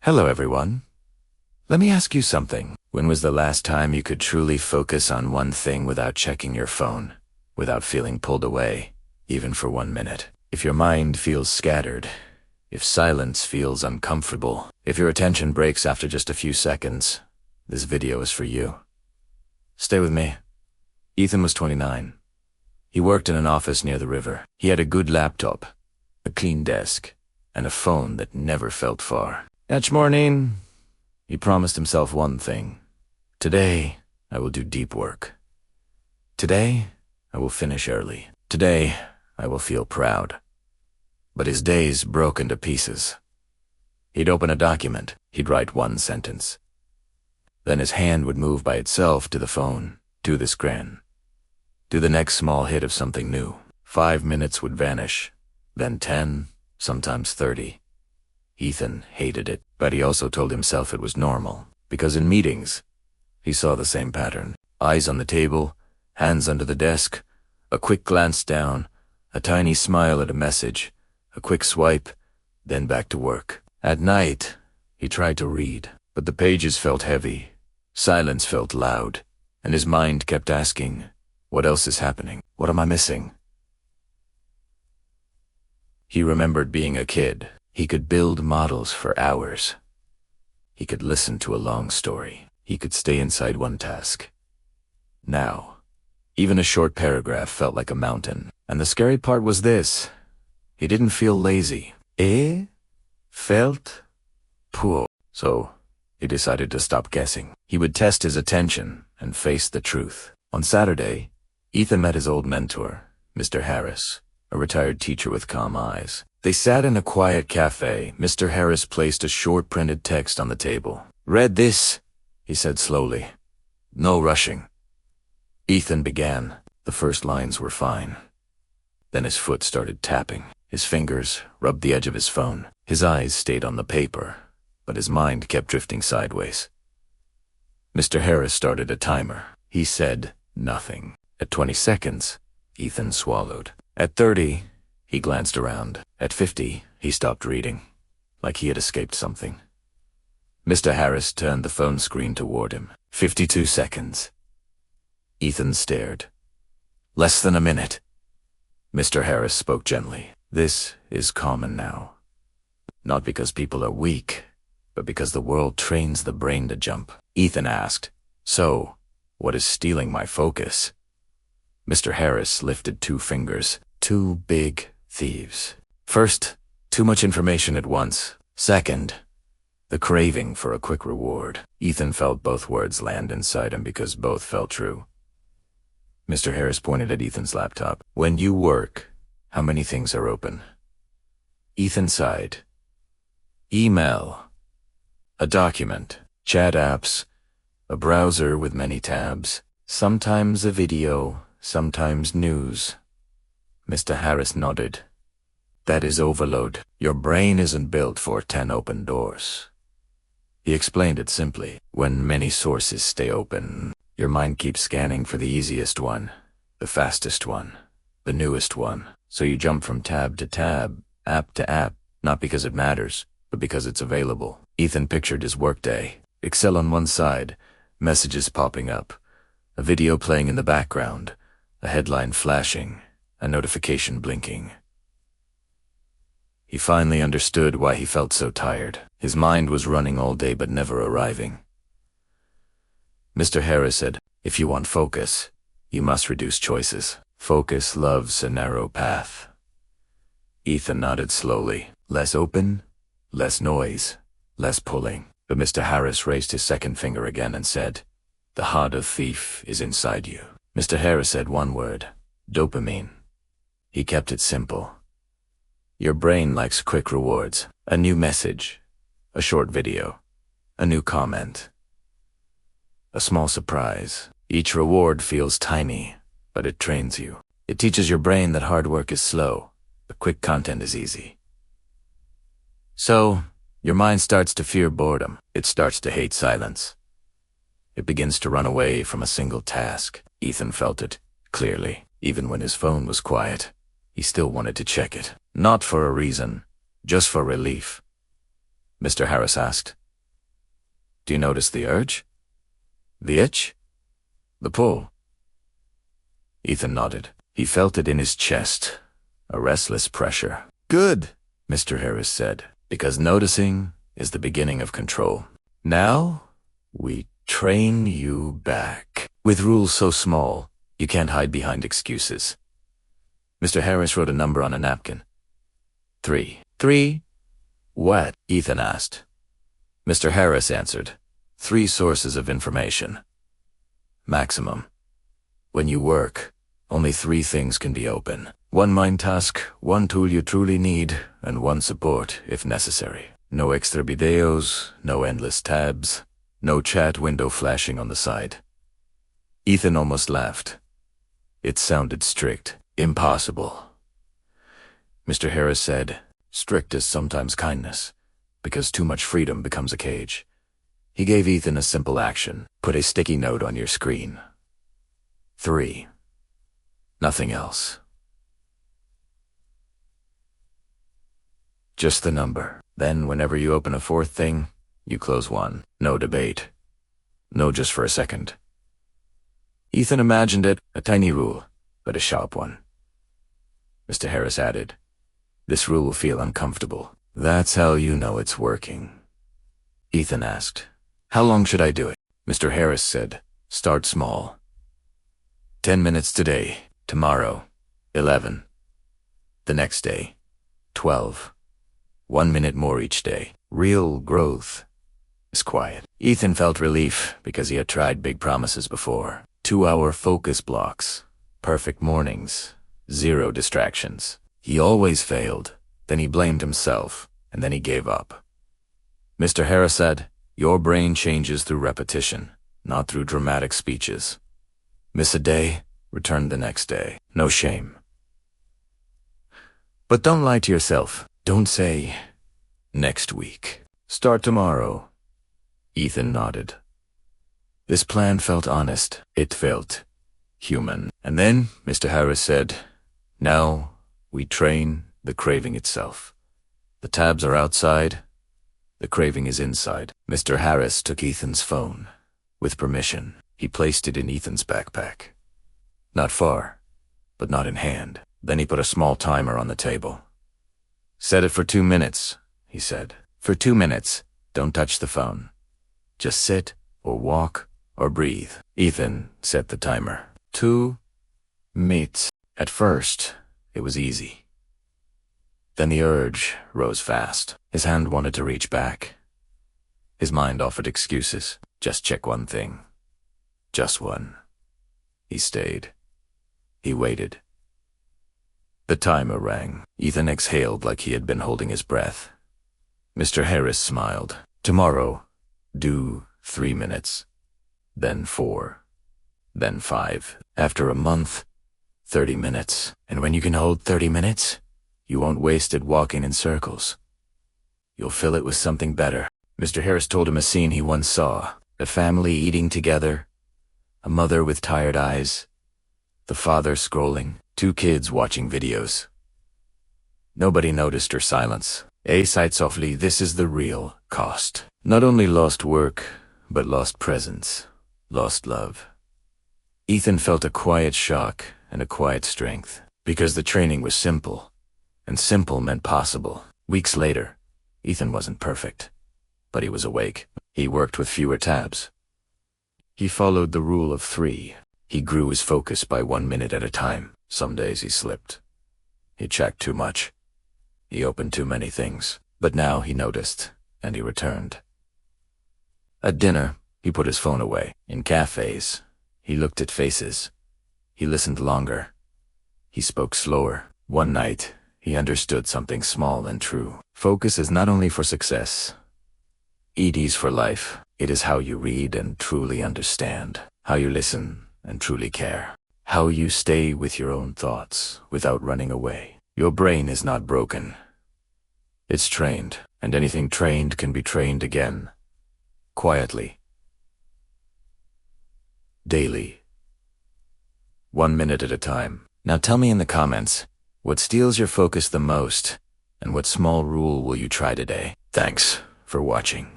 Hello everyone. Let me ask you something. When was the last time you could truly focus on one thing without checking your phone, without feeling pulled away, even for 1 minute? If your mind feels scattered, if silence feels uncomfortable, if your attention breaks after just a few seconds, this video is for you. Stay with me. Ethan was 29. He worked in an office near the river. He had a good laptop, a clean desk, and a phone that never felt far. Each morning, he promised himself one thing. Today, I will do deep work. Today, I will finish early. Today, I will feel proud. But his days broke into pieces. He'd open a document. He'd write one sentence. Then his hand would move by itself to the phone, to the screen, to the next small hit of something new. 5 minutes would vanish, then 10, sometimes 30. Ethan hated it, but he also told himself it was normal, because in meetings, he saw the same pattern. Eyes on the table, hands under the desk, a quick glance down, a tiny smile at a message, a quick swipe, then back to work. At night, he tried to read, but the pages felt heavy, silence felt loud, and his mind kept asking, what else is happening? What am I missing? He remembered being a kid. He could build models for hours. He could listen to a long story. He could stay inside one task. Now, even a short paragraph felt like a mountain. And the scary part was this. He didn't feel lazy. Felt poor. So, he decided to stop guessing. He would test his attention and face the truth. On Saturday, Ethan met his old mentor, Mr. Harris, a retired teacher with calm eyes. They sat in a quiet cafe. Mr. Harris placed a short printed text on the table. "Read this," he said slowly. "No rushing." Ethan began. The first lines were fine. Then his foot started tapping. His fingers rubbed the edge of his phone. His eyes stayed on the paper, but his mind kept drifting sideways. Mr. Harris started a timer. He said nothing. At 20 seconds, Ethan swallowed. At 30, he glanced around. At 50, he stopped reading, like he had escaped something. Mr. Harris turned the phone screen toward him. 52 seconds. Ethan stared. Less than a minute. Mr. Harris spoke gently. "This is common now. Not because people are weak, but because the world trains the brain to jump." Ethan asked, "So, what is stealing my focus?" Mr. Harris lifted 2 fingers. 2 big thieves. First, too much information at once. Second, the craving for a quick reward. Ethan felt both words land inside him because both felt true. Mr. Harris pointed at Ethan's laptop. "When you work, how many things are open?" Ethan sighed. Email, a document, chat apps, a browser with many tabs, sometimes a video, sometimes news. Mr. Harris nodded. "That is overload. Your brain isn't built for 10 open doors." He explained it simply. When many sources stay open, your mind keeps scanning for the easiest one, the fastest one, the newest one. So you jump from tab to tab, app to app, not because it matters, but because it's available. Ethan pictured his workday. Excel on one side, messages popping up, a video playing in the background, a headline flashing, a notification blinking. He finally understood why he felt so tired. His mind was running all day but never arriving. Mr. Harris said, "If you want focus, you must reduce choices. Focus loves a narrow path." Ethan nodded slowly. Less open, less noise, less pulling. But Mr. Harris raised his second finger again and said, "The heart of thief is inside you." Mr. Harris said one word, dopamine. He kept it simple. Your brain likes quick rewards. A new message, a short video, a new comment, a small surprise. Each reward feels tiny, but it trains you. It teaches your brain that hard work is slow, but quick content is easy. So, your mind starts to fear boredom. It starts to hate silence. It begins to run away from a single task. Ethan felt it, clearly. Even when his phone was quiet, he still wanted to check it. Not for a reason, just for relief. Mr. Harris asked. Do you notice the urge? The itch? The pull? Ethan nodded. He felt it in his chest, a restless pressure. Good, Mr. Harris said, because noticing is the beginning of control. Now, we train you back. With rules so small, you can't hide behind excuses. Mr. Harris wrote a number on a napkin. 3. 3? What? Ethan asked. Mr. Harris answered. 3 sources of information. Maximum. When you work, only 3 things can be open. 1 mind task, 1 tool you truly need, and 1 support if necessary. No extra videos, no endless tabs, no chat window flashing on the side. Ethan almost laughed. It sounded strict. Impossible. Mr. Harris said, strict is sometimes kindness, because too much freedom becomes a cage. He gave Ethan a simple action. Put a sticky note on your screen. 3. Nothing else. Just the number. Then, whenever you open a 4th thing, you close 1. No debate. No just for a second. Ethan imagined it, a tiny rule, but a sharp one. Mr. Harris added, this rule will feel uncomfortable. That's how you know it's working. Ethan asked, how long should I do it? Mr. Harris said, start small. 10 minutes today, tomorrow, 11. The next day, 12. 1 minute more each day. Real growth is quiet. Ethan felt relief because he had tried big promises before. 2-hour focus blocks, perfect mornings, 0 distractions. He always failed, then he blamed himself, and then he gave up. Mr. Harris said, your brain changes through repetition, not through dramatic speeches. Miss a day, return the next day. No shame. But don't lie to yourself. Don't say, next week. Start tomorrow. Ethan nodded. This plan felt honest. It felt human. And then Mr. Harris said, now we train the craving itself. The tabs are outside. The craving is inside. Mr. Harris took Ethan's phone. With permission, he placed it in Ethan's backpack. Not far, but not in hand. Then he put a small timer on the table. Set it for 2 minutes, he said. For 2 minutes, don't touch the phone. Just sit, or walk, or breathe. Ethan set the timer. 2 minutes. At first, it was easy. Then the urge rose fast. His hand wanted to reach back. His mind offered excuses. Just check one thing. Just one. He stayed. He waited. The timer rang. Ethan exhaled like he had been holding his breath. Mr. Harris smiled. Tomorrow, do 3 minutes. Then 4. Then 5. After a month, 30 minutes. And when you can hold 30 minutes, you won't waste it walking in circles. You'll fill it with something better. Mr. Harris told him a scene he once saw. A family eating together. A mother with tired eyes. The father scrolling. 2 kids watching videos. Nobody noticed her silence. A sighed softly, this is the real cost. Not only lost work, but lost presence. Lost love. Ethan felt a quiet shock and a quiet strength. Because the training was simple. And simple meant possible. Weeks later, Ethan wasn't perfect. But he was awake. He worked with fewer tabs. He followed the rule of 3. He grew his focus by 1 minute at a time. Some days he slipped. He checked too much. He opened too many things. But now he noticed, and he returned. At dinner, he put his phone away. In cafes, he looked at faces. He listened longer. He spoke slower. One night, he understood something small and true. Focus is not only for success. It is for life. It is how you read and truly understand. How you listen and truly care. How you stay with your own thoughts without running away. Your brain is not broken. It's trained, and anything trained can be trained again. Quietly. Daily. 1 minute at a time. Now tell me in the comments, what steals your focus the most, and what small rule will you try today? Thanks for watching.